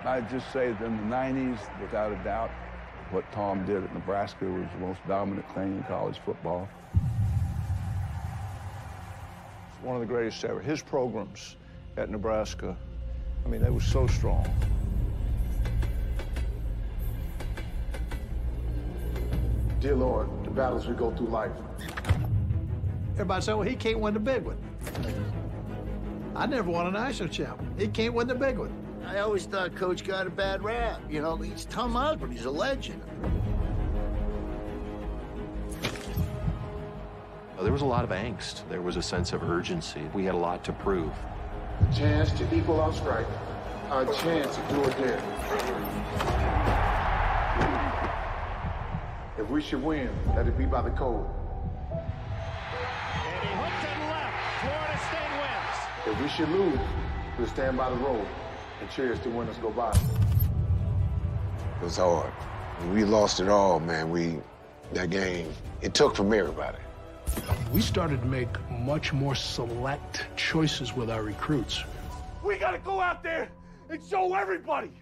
I'd just say that in the 90s, without a doubt, what Tom did at Nebraska was the most dominant thing in college football. One of the greatest ever. His programs at Nebraska, I mean, they were so strong. Dear Lord, the battles we go through life. Everybody said, well, he can't win the big one. I never won a national championship. He can't win the big one. I always thought Coach got a bad rap. You know, he's Tom Osborne. He's a legend. There was a lot of angst. There was a sense of urgency. We had a lot to prove. A chance to equal our strike. A chance to do it there. If we should win, let it be by the code. And he hooked and left. Florida State wins. If we should lose, we'll stand by the road and cheers to winners go by. It was hard. We lost it all, man. That game, it took from everybody. We started to make much more select choices with our recruits. We got to go out there and show everybody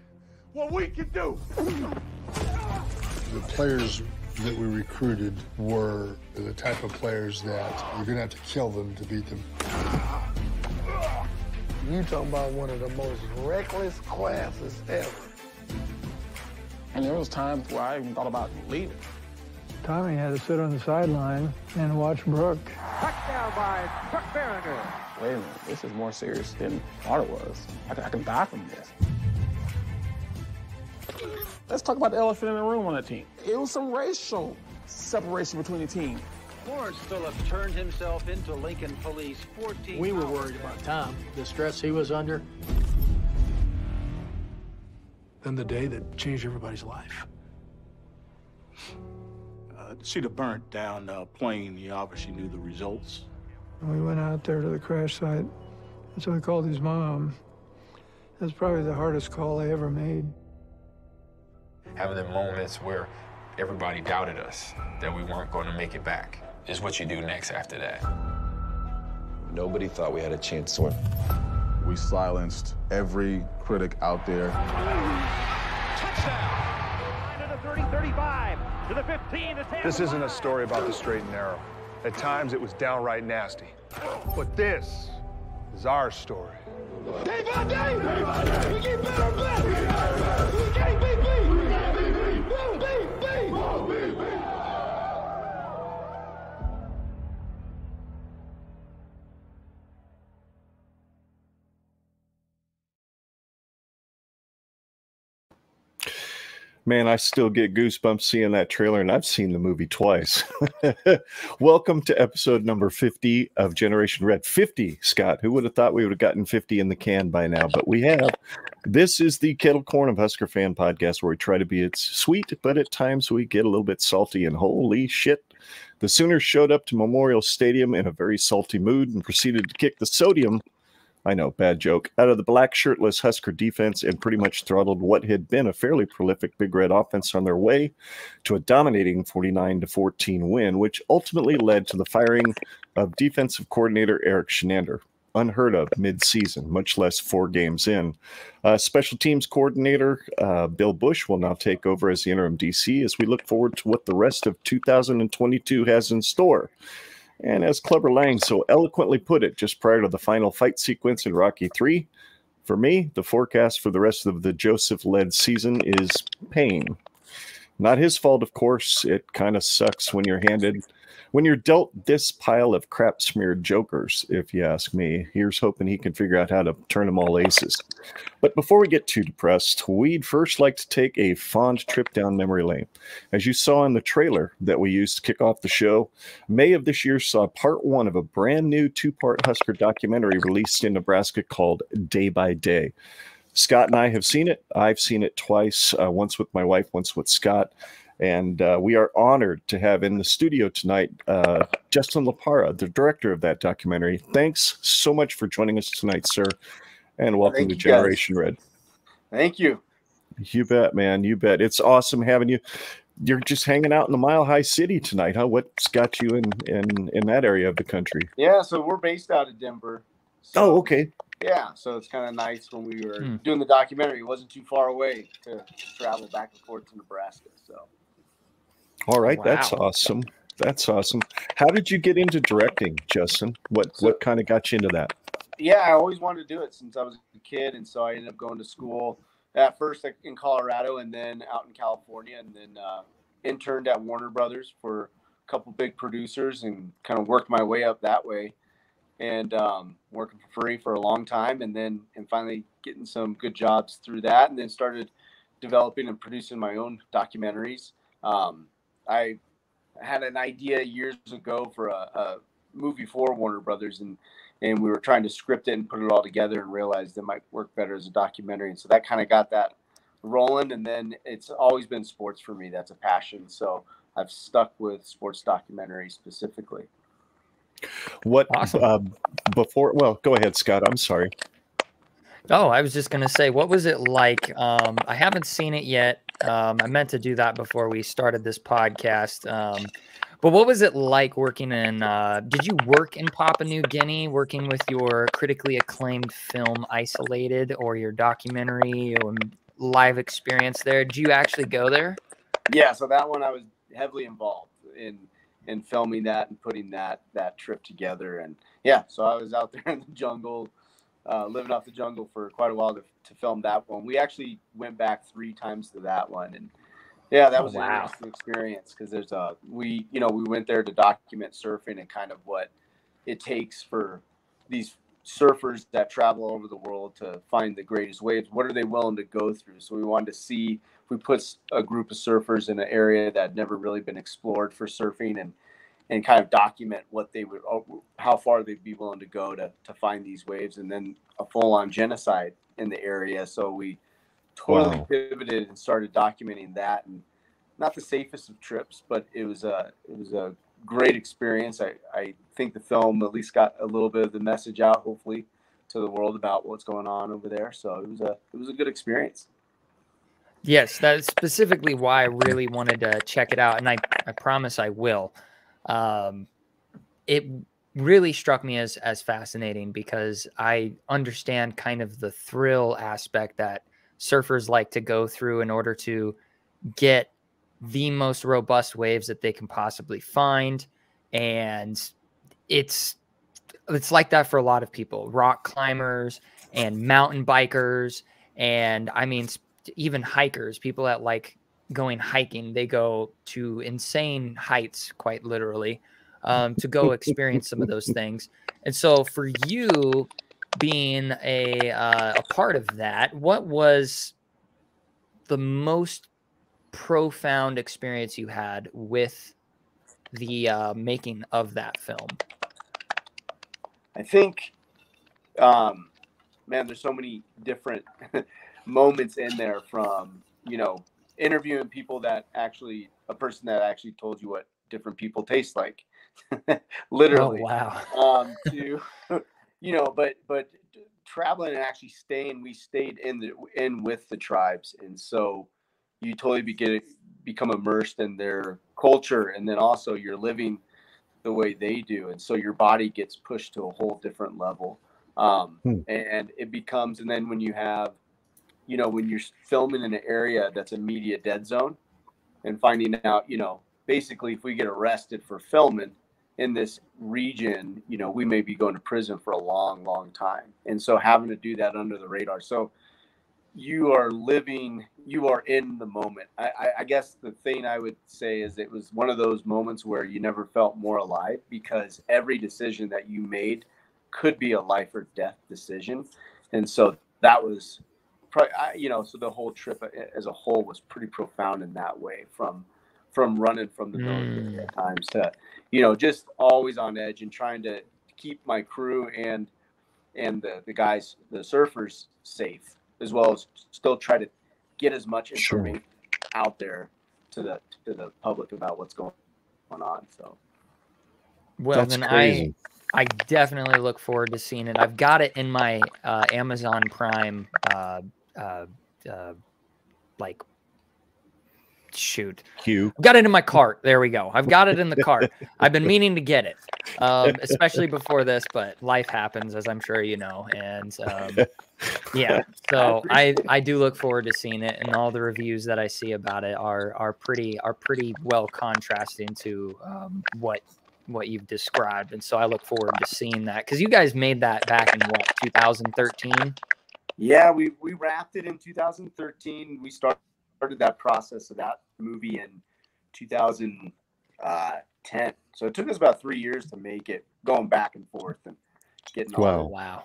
what we can do. The players that we recruited were the type of players that you're going to have to kill them to beat them. You talking about one of the most reckless classes ever. And there was times where I even thought about leaving. Tommy had to sit on the sideline and watch Brooke. Touchdown by Chuck Barringer. Wait a minute, this is more serious than I thought it was. I can die from this. Let's talk about the elephant in the room on the team. It was some racial separation between the team. Lawrence Phillips turned himself into Lincoln Police 14 We were worried about Tom, the stress he was under. Then the day that changed everybody's life. To see the burnt down plane, you obviously knew the results. We went out there to the crash site, and so I called his mom. That's probably the hardest call I ever made. Having the moments where everybody doubted us, that we weren't going to make it back, is what you do next after that. Nobody thought we had a chance to win. We silenced every critic out there. Touchdown! To the 30, 35, to the 15, the 10. This isn't a story about the straight and narrow. At times, it was downright nasty. But this is our story. Day by day, we get better and better. We can't beat me. We can't beat me. Won't beat me. Won't beat me. Man, I still get goosebumps seeing that trailer, and I've seen the movie twice. Welcome to episode number 50 of Generation Red. 50, Scott. Who would have thought we would have gotten 50 in the can by now? But we have. This is the Kettle Corn of Husker Fan Podcast, where we try to be it's sweet, but at times we get a little bit salty, and holy shit. The Sooners showed up to Memorial Stadium in a very salty mood and proceeded to kick the sodium, I know, bad joke, out of the black shirtless Husker defense and pretty much throttled what had been a fairly prolific Big Red offense on their way to a dominating 49-14 win, which ultimately led to the firing of defensive coordinator Erik Chinander. Unheard of mid-season, much less 4 games in. Special teams coordinator Bill Bush will now take over as the interim DC as we look forward to what the rest of 2022 has in store. And as Clubber Lang so eloquently put it just prior to the final fight sequence in Rocky III, for me, the forecast for the rest of the Joseph-led season is pain. Not his fault, of course. It kind of sucks when you're dealt this pile of crap-smeared jokers, if you ask me. Here's hoping he can figure out how to turn them all aces. But before we get too depressed, we'd first like to take a fond trip down memory lane. As you saw in the trailer that we used to kick off the show, May of this year saw part 1 of a brand new 2-part Husker documentary released in Nebraska called Day by Day. Scott and I have seen it. I've seen it twice, once with my wife, once with Scott. And we are honored to have in the studio tonight Justin LePera, the director of that documentary. Thanks so much for joining us tonight, sir. And welcome to Generation Red. Thank you. You bet, man. You bet. It's awesome having you. You're just hanging out in the Mile High City tonight, huh? What's got you in that area of the country? Yeah, so we're based out of Denver. So, oh, okay. Yeah, so it's kind of nice when we were doing the documentary. It wasn't too far away to travel back and forth to Nebraska. So, all right, that's awesome. That's awesome. How did you get into directing, Justin? What kind of got you into that? Yeah, I always wanted to do it since I was a kid, and so I ended up going to school at first in Colorado, and then out in California, and then interned at Warner Brothers for a couple big producers, and kind of worked my way up that way. And working for free for a long time, and finally getting some good jobs through that, and then started developing and producing my own documentaries. I had an idea years ago for a movie for Warner Brothers, and we were trying to script it and put it all together, and realized it might work better as a documentary. And so that kind of got that rolling. And then it's always been sports for me. That's a passion. So I've stuck with sports documentaries specifically. What before? Well, go ahead, Scott. I'm sorry. Oh, I was just going to say, what was it like? I haven't seen it yet. I meant to do that before we started this podcast. But what was it like working in, did you work in Papua New Guinea, working with your critically acclaimed film Isolated, or your documentary or live experience there? Did you actually go there? Yeah, so that one I was heavily involved in filming that and putting that trip together. And yeah, so I was out there in the jungle, living off the jungle for quite a while to film that one. We actually went back 3 times to that one. And yeah, that was an interesting experience, because there's we went there to document surfing and kind of what it takes for these surfers that travel over the world to find the greatest waves. What are they willing to go through? So we wanted to see, we put a group of surfers in an area that had never really been explored for surfing, and kind of document what they would, how far they'd be willing to go to find these waves, and then a full-on genocide in the area. So we totally pivoted and started documenting that. And not the safest of trips, but it was a great experience. I think the film at least got a little bit of the message out, hopefully, to the world about what's going on over there. So it was a good experience. Yes, that's specifically why I really wanted to check it out, and I promise I will. It really struck me as fascinating, because I understand kind of the thrill aspect that surfers like to go through in order to get the most robust waves that they can possibly find. And it's like that for a lot of people, rock climbers and mountain bikers. And I mean, even hikers, people that like going hiking, they go to insane heights, quite literally, to go experience some of those things. And so for you being a part of that, what was the most profound experience you had with the making of that film? I think, man, there's so many different moments in there, from, interviewing people that actually, a person that actually told you what different people taste like, literally. Oh, wow. To, but traveling and actually staying, we stayed in with the tribes. And so you totally become immersed in their culture, and then also you're living the way they do, and so your body gets pushed to a whole different level. And it becomes, and then when you have, when you're filming in an area that's a media dead zone, and finding out, basically if we get arrested for filming in this region, we may be going to prison for a long, long time. And so having to do that under the radar. So you are in the moment. I guess the thing I would say is it was one of those moments where you never felt more alive, because every decision that you made could be a life or death decision. And so that was probably, so the whole trip as a whole was pretty profound in that way, from running from the military at times to, just always on edge and trying to keep my crew and the guys, the surfers, safe, as well as still try to get as much information out there to the public about what's going on. So, well, that's then crazy. I definitely look forward to seeing it. I've got it in my Amazon Prime like shoot. Q. Got it in my cart. There we go. I've got it in the cart. I've been meaning to get it, especially before this, but life happens, as I'm sure you know. And yeah, so I do look forward to seeing it, and all the reviews that I see about it are pretty well contrasting to what you've described, and so I look forward to seeing that, because you guys made that back in what, 2013? Yeah, we wrapped it in 2013. We started that process of that movie in 2010. So it took us about 3 years to make it, going back and forth and getting all Wow.